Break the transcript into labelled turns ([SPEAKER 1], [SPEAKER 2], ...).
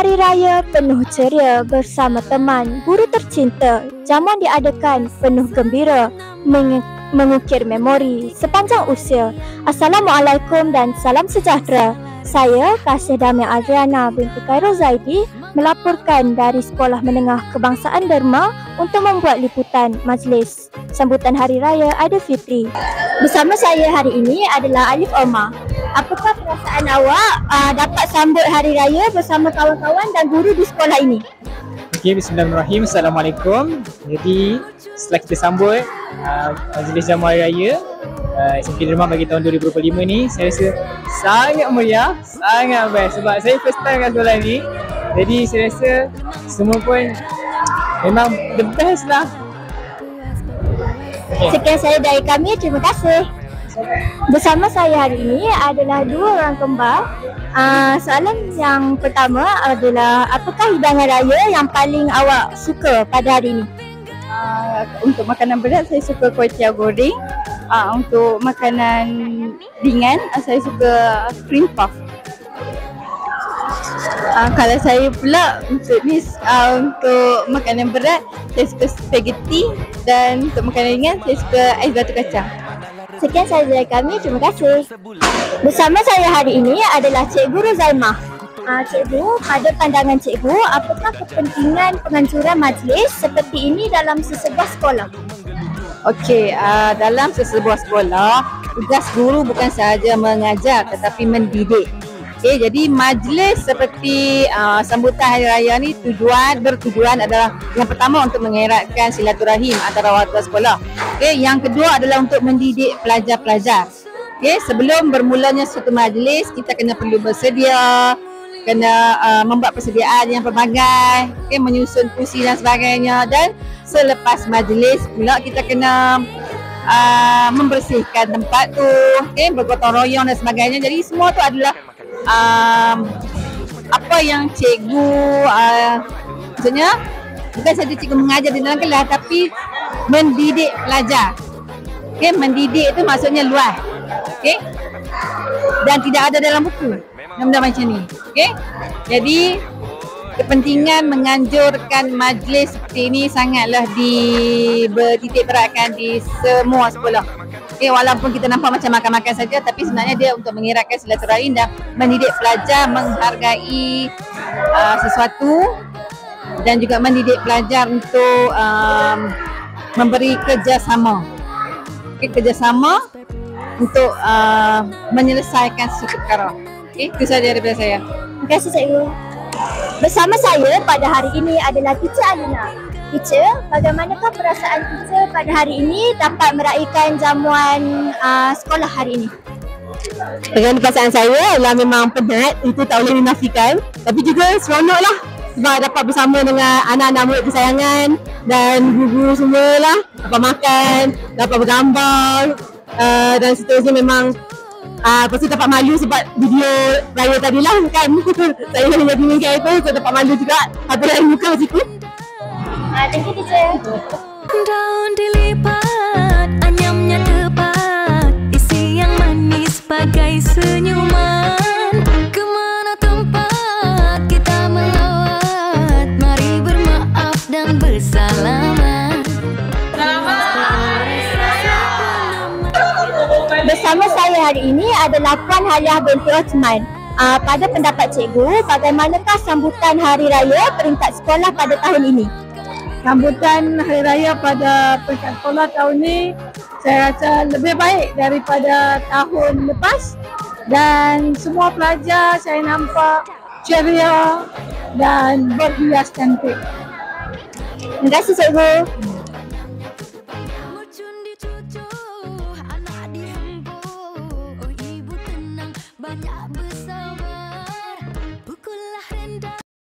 [SPEAKER 1] hari raya penuh ceria bersama teman, guru tercinta. Jamuan diadakan penuh gembira, mengukir memori sepanjang usia. Assalamualaikum dan salam sejahtera. Saya Kasih Damai Adriana binti Khairul Zaidi melaporkan dari Sekolah Menengah Kebangsaan Derma untuk membuat liputan majlis sambutan Hari Raya Aidilfitri. Bersama saya hari ini adalah Alif Omar. Apakah perasaan awak dapat sambut Hari Raya bersama kawan-kawan dan guru di sekolah ini?
[SPEAKER 2] Okay, bismillahirrahmanirrahim. Assalamualaikum. Jadi setelah kita sambut majlis jamuan Hari Raya SMP Derma bagi tahun 2025 ni, saya rasa sangat meriah, sangat best sebab saya first time kat sekolah ni. Jadi saya rasa semua pun memang the best lah.
[SPEAKER 1] Sekian saya dari kami, terima kasih. Bersama saya hari ini adalah dua orang kembar. Soalan yang pertama adalah, apakah hidangan raya yang paling awak suka pada hari ini?
[SPEAKER 3] Untuk makanan berat saya suka kuih tiaw goreng. Untuk makanan ringan saya suka cream puff. Kalau saya pula untuk untuk makanan berat saya suka spaghetti, dan untuk makanan ringan saya suka ais batu kacang.
[SPEAKER 1] Sekian sahaja dari kami, terima kasih. Bersama saya hari ini adalah Cikgu Rozaimah. Cikgu, pada pandangan cikgu, apakah kepentingan penganjuran majlis seperti ini dalam sesebuah sekolah?
[SPEAKER 3] Okey, dalam sesebuah sekolah, tugas guru bukan sahaja mengajar tetapi mendidik. Okay, jadi majlis seperti sambutan Hari Raya ni bertujuan adalah yang pertama untuk mengeratkan silaturahim antara warga sekolah. Okay, yang kedua adalah untuk mendidik pelajar-pelajar. Okay, sebelum bermulanya suatu majlis, kita perlu bersedia, membuat persediaan yang pelbagai, okay, menyusun kursi dan sebagainya, dan selepas majlis pula kita kena membersihkan tempat tu, okay, bergotong royong dan sebagainya. Jadi semua tu adalah apa yang cikgu maksudnya bukan saja cikgu mengajar di dalam kelas tapi mendidik pelajar. Okay, mendidik itu maksudnya luas, okay, dan tidak ada dalam buku benda macam ni. Okay, jadi kepentingan menganjurkan majlis seperti ini sangatlah dititik beratkan di semua sekolah. Okay, walaupun kita nampak macam makan-makan saja, tapi sebenarnya dia untuk mengeratkan silaturahim dan mendidik pelajar menghargai sesuatu, dan juga mendidik pelajar untuk memberi kerjasama. Okay, kerjasama untuk menyelesaikan sesuatu perkara. Okay, itu sahaja daripada saya.
[SPEAKER 1] Terima kasih cikgu. Bersama saya pada hari ini adalah Teacher Alina. Teacher, bagaimanakah perasaan teacher pada hari ini dapat meraihkan jamuan sekolah hari ini?
[SPEAKER 4] Dengan perasaan saya adalah memang penat, itu tak boleh dinafikan. Tapi juga seronok lah sebab dapat bersama dengan anak-anak murid kesayangan dan guru semua lah. Dapat makan, dapat bergambar, dan seterusnya. Memang lepas tu dapat malu sebab video raya tadi lah kan. Saya hanya diminkan itu, so dapat malu juga. Apa yang muka macam tu.
[SPEAKER 1] Thank you teacher.
[SPEAKER 5] Daun dilipat, anyamnya tepat, isi yang manis bagai senyuman. Kemana tempat kita melawat, mari bermaaf dan bersalaman.
[SPEAKER 1] Bersama saya hari ini adalah Puan Haliah binti Osman. Pada pendapat cikgu, bagaimanakah sambutan Hari Raya peringkat sekolah pada tahun ini?
[SPEAKER 3] Sambutan Hari Raya pada peringkat sekolah tahun ni saya rasa lebih baik daripada tahun lepas, dan semua pelajar saya nampak ceria dan berhias cantik.
[SPEAKER 1] Terima kasih cikgu.